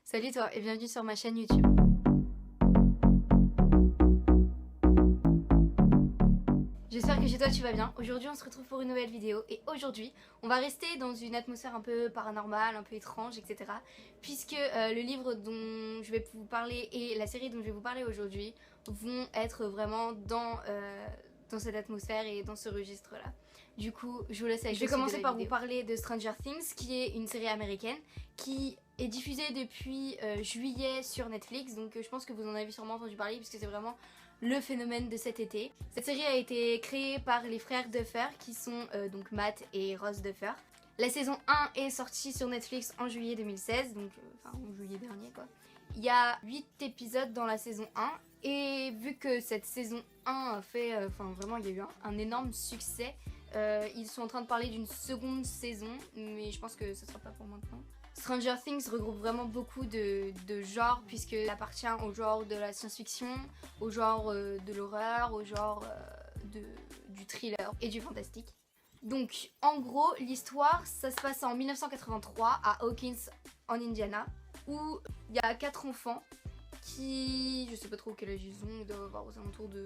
Salut toi et bienvenue sur ma chaîne YouTube. J'espère que chez toi tu vas bien. Aujourd'hui on se retrouve pour une nouvelle vidéo et aujourd'hui on va rester dans une atmosphère un peu paranormale, un peu étrange, etc. Puisque le livre dont je vais vous parler et la série dont je vais vous parler aujourd'hui vont être vraiment dans cette atmosphère et dans ce registre là. Du coup je vous laisse avec. Je vais commencer par vous parler de Stranger Things, qui est une série américaine qui est diffusée depuis juillet sur Netflix. Donc je pense que vous en avez sûrement entendu parler puisque c'est vraiment le phénomène de cet été. Cette série a été créée par les frères Duffer qui sont donc Matt et Ross Duffer. La saison 1 est sortie sur Netflix en juillet 2016, donc enfin en juillet dernier quoi. Il y a 8 épisodes dans la saison 1 et vu que cette saison 1 a fait, vraiment il y a eu un énorme succès, ils sont en train de parler d'une seconde saison, mais je pense que ce sera pas pour maintenant. Stranger Things regroupe vraiment beaucoup de genres puisqu'il appartient au genre de la science-fiction, au genre de l'horreur, au genre du thriller et du fantastique. Donc en gros l'histoire ça se passe en 1983 à Hawkins en Indiana où il y a 4 enfants qui, je sais pas trop quel âge ils doivent avoir aux alentours de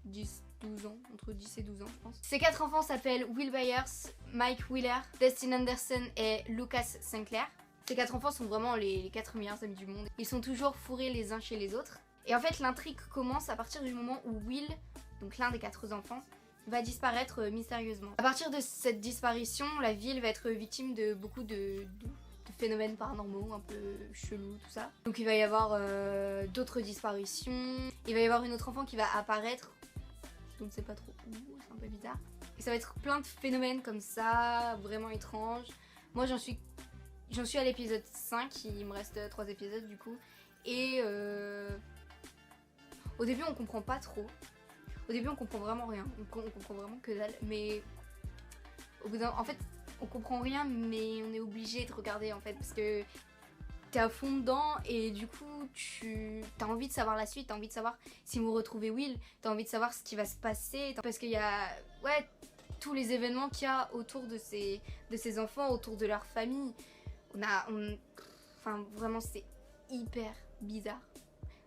12 ans, entre 10 et 12 ans je pense. Ces 4 enfants s'appellent Will Byers, Mike Wheeler, Destin Anderson et Lucas Sinclair. Ces 4 enfants sont vraiment les 4 meilleurs amis du monde. Ils sont toujours fourrés les uns chez les autres. Et en fait l'intrigue commence à partir du moment où Will, donc l'un des 4 enfants, va disparaître mystérieusement. À partir de cette disparition, la ville va être victime de beaucoup de phénomènes paranormaux, un peu chelous, tout ça. Donc il va y avoir d'autres disparitions, il va y avoir une autre enfant qui va apparaître, on ne sait pas trop où, c'est un peu bizarre. Et ça va être plein de phénomènes comme ça, vraiment étranges. Moi j'en suis à l'épisode 5, il me reste 3 épisodes du coup. Et au début on comprend pas trop. Au début on comprend vraiment rien, on comprend vraiment que dalle, mais au bout d'un... En fait on comprend rien mais on est obligé de regarder en fait parce que t'es à fond dedans et du coup t'as envie de savoir la suite, t'as envie de savoir si vous retrouvez Will, t'as envie de savoir ce qui va se passer parce qu'il y a tous les événements qu'il y a autour de ces enfants, autour de leur famille. Enfin vraiment c'est hyper bizarre.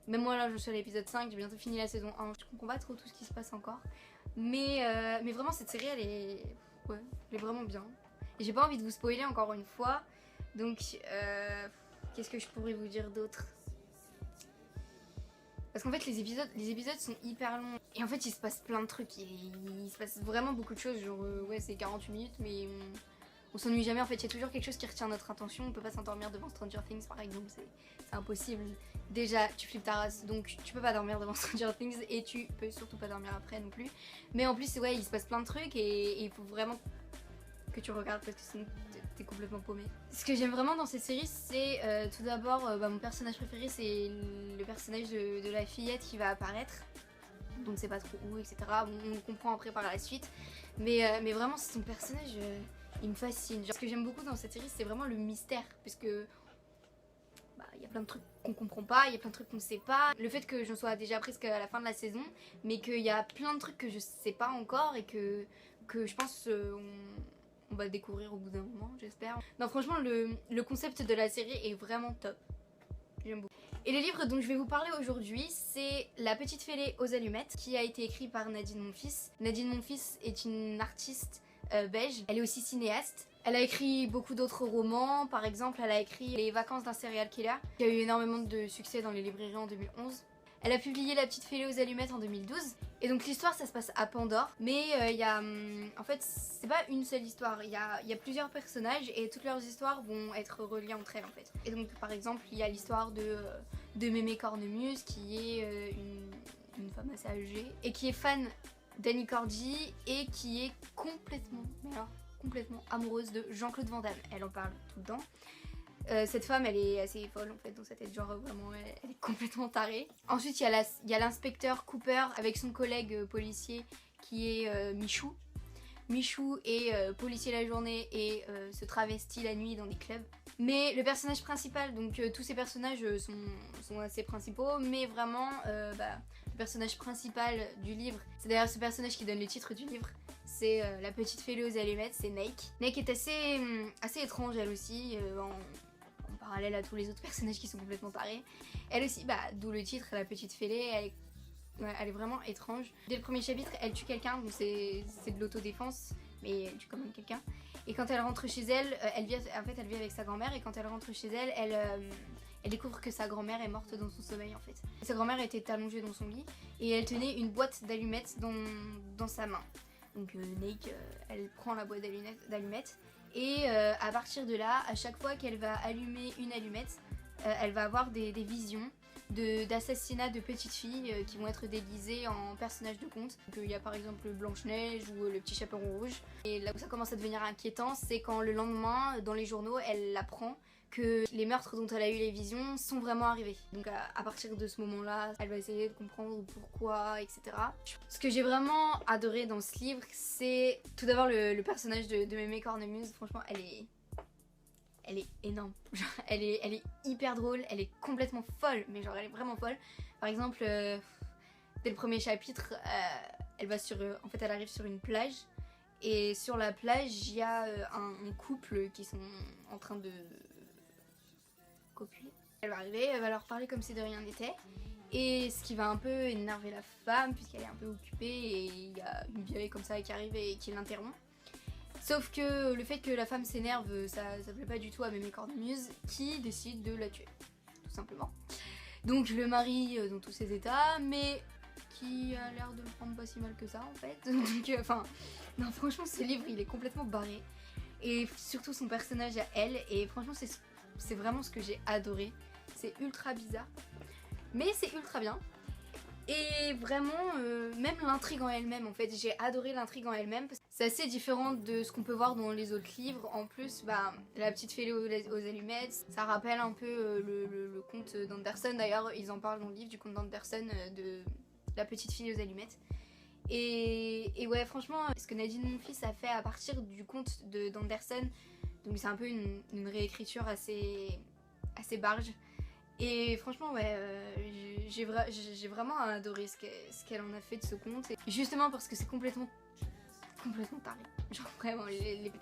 Même moi là je suis à l'épisode 5, j'ai bientôt fini la saison 1, je comprends pas trop tout ce qui se passe encore. Mais vraiment cette série elle est vraiment bien. Et j'ai pas envie de vous spoiler encore une fois. Donc qu'est-ce que je pourrais vous dire d'autre? Parce qu'en fait les épisodes sont hyper longs. Et en fait il se passe plein de trucs. Il se passe vraiment beaucoup de choses. Genre c'est 48 minutes mais on s'ennuie jamais. En fait il y a toujours quelque chose qui retient notre attention. On peut pas s'endormir devant Stranger Things par exemple. C'est impossible. Déjà tu flippes ta race donc tu peux pas dormir devant Stranger Things. Et tu peux surtout pas dormir après non plus. Mais en plus il se passe plein de trucs et il faut vraiment que tu regardes parce que sinon t'es complètement paumé. Ce que j'aime vraiment dans cette série c'est tout d'abord mon personnage préféré c'est le personnage de la fillette qui va apparaître. Donc c'est pas trop où etc. On comprend après par la suite. Mais vraiment son personnage il me fascine. Genre, ce que j'aime beaucoup dans cette série c'est vraiment le mystère. Parce que il y a plein de trucs qu'on comprend pas, il y a plein de trucs qu'on sait pas. Le fait que j'en sois déjà presque à la fin de la saison, mais qu'il y a plein de trucs que je sais pas encore et que je pense on va le découvrir au bout d'un moment, j'espère. Non, franchement, le concept de la série est vraiment top. J'aime beaucoup. Et le livre dont je vais vous parler aujourd'hui, c'est La petite fêlée aux allumettes, qui a été écrit par Nadine Monfils. Nadine Monfils est une artiste belge. Elle est aussi cinéaste. Elle a écrit beaucoup d'autres romans. Par exemple, elle a écrit Les vacances d'un serial killer, qui a eu énormément de succès dans les librairies en 2011. Elle a publié La petite fêlée aux allumettes en 2012. Et donc l'histoire ça se passe à Pandore. Mais en fait c'est pas une seule histoire. Il y a plusieurs personnages et toutes leurs histoires vont être reliées entre elles en fait. Et donc par exemple il y a l'histoire de Mémé Cornemuse qui est une femme assez âgée. Et qui est fan d'Annie Cordy et qui est complètement amoureuse de Jean-Claude Van Damme. Elle en parle tout le temps. Cette femme elle est assez folle en fait dans sa tête, genre vraiment elle est complètement tarée. Ensuite il y a l'inspecteur Cooper avec son collègue policier qui est Michou. Michou est policier la journée et se travestit la nuit dans des clubs. Mais le personnage principal, donc tous ces personnages sont assez principaux, mais vraiment le personnage principal du livre, c'est d'ailleurs ce personnage qui donne le titre du livre, c'est la petite fêlée aux allumettes, c'est Nake. Nake est assez étrange elle aussi, en parallèle à tous les autres personnages qui sont complètement tarés. Elle aussi, bah d'où le titre, la petite fêlée, elle est vraiment étrange. Dès le premier chapitre, elle tue quelqu'un, donc c'est de l'autodéfense, mais elle tue quand même quelqu'un. Et quand elle rentre chez elle, elle vit avec sa grand-mère, et quand elle rentre chez elle, elle découvre que sa grand-mère est morte dans son sommeil en fait. Sa grand-mère était allongée dans son lit, et elle tenait une boîte d'allumettes dans sa main. Donc Nake, elle prend la boîte d'allumettes, et à partir de là, à chaque fois qu'elle va allumer une allumette, elle va avoir des visions d'assassinats de petites filles qui vont être déguisées en personnages de contes. Donc il y a par exemple Blanche-Neige ou le petit chaperon rouge. Et là où ça commence à devenir inquiétant, c'est quand le lendemain, dans les journaux, elle apprend que les meurtres dont elle a eu les visions sont vraiment arrivés. Donc à partir de ce moment-là, elle va essayer de comprendre pourquoi, etc. Ce que j'ai vraiment adoré dans ce livre, c'est tout d'abord le personnage de Mémé Cornemuse. Franchement, elle est énorme. Genre, elle est hyper drôle, elle est complètement folle, mais genre elle est vraiment folle. Par exemple, dès le premier chapitre, elle arrive sur une plage, et sur la plage, il y a un couple qui sont en train de copuler. Elle va arriver, elle va leur parler comme si de rien n'était, et ce qui va un peu énerver la femme, puisqu'elle est un peu occupée, et il y a une vieille comme ça qui arrive et qui l'interrompt. Sauf que le fait que la femme s'énerve, ça plaît pas du tout à Mémé Cornemuse, qui décide de la tuer, tout simplement. Donc le mari dans tous ses états, mais qui a l'air de le prendre pas si mal que ça en fait. Donc non franchement ce livre il est complètement barré. Et surtout son personnage à elle, et franchement c'est vraiment ce que j'ai adoré. C'est ultra bizarre, mais c'est ultra bien. Et vraiment, même l'intrigue en elle-même, en fait, j'ai adoré l'intrigue en elle-même. C'est assez différent de ce qu'on peut voir dans les autres livres. En plus, bah, la petite fêlée aux allumettes, ça rappelle un peu le conte d'Anderson. D'ailleurs, ils en parlent dans le livre du conte d'Anderson de la petite fille aux allumettes. Et ouais, franchement, ce que Nadine Monfils a fait à partir du conte d'Anderson, donc c'est un peu une réécriture assez barge. Et franchement, ouais, j'ai vraiment adoré ce qu'elle en a fait de ce conte. Et justement parce que c'est complètement taré. Genre vraiment,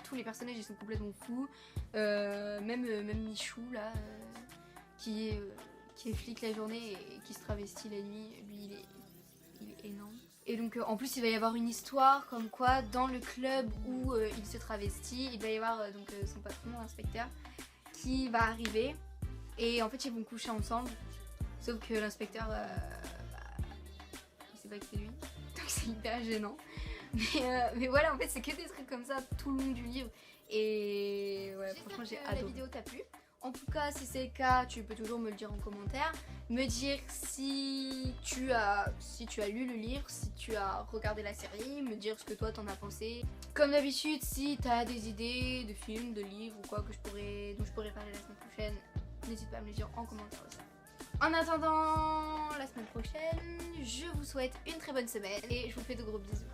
tous les personnages ils sont complètement fous. Même Michou là, qui est flic la journée et qui se travestit la nuit, lui il est énorme. Et donc en plus il va y avoir une histoire comme quoi dans le club où il se travestit, il va y avoir donc son patron, l'inspecteur, qui va arriver. Et en fait ils vont coucher ensemble, sauf que l'inspecteur, il sait pas que c'est lui, donc c'est hyper gênant. Mais voilà, en fait c'est que des trucs comme ça tout le long du livre, et ouais, franchement j'ai adoré. La vidéo t'a plu. En tout cas, si c'est le cas, tu peux toujours me le dire en commentaire, me dire si tu as lu le livre, si tu as regardé la série, me dire ce que toi t'en as pensé. Comme d'habitude, si t'as des idées de films, de livres ou quoi dont je pourrais parler la semaine prochaine, n'hésite pas à me le dire en commentaire aussi. En attendant la semaine prochaine, je vous souhaite une très bonne semaine et je vous fais de gros bisous.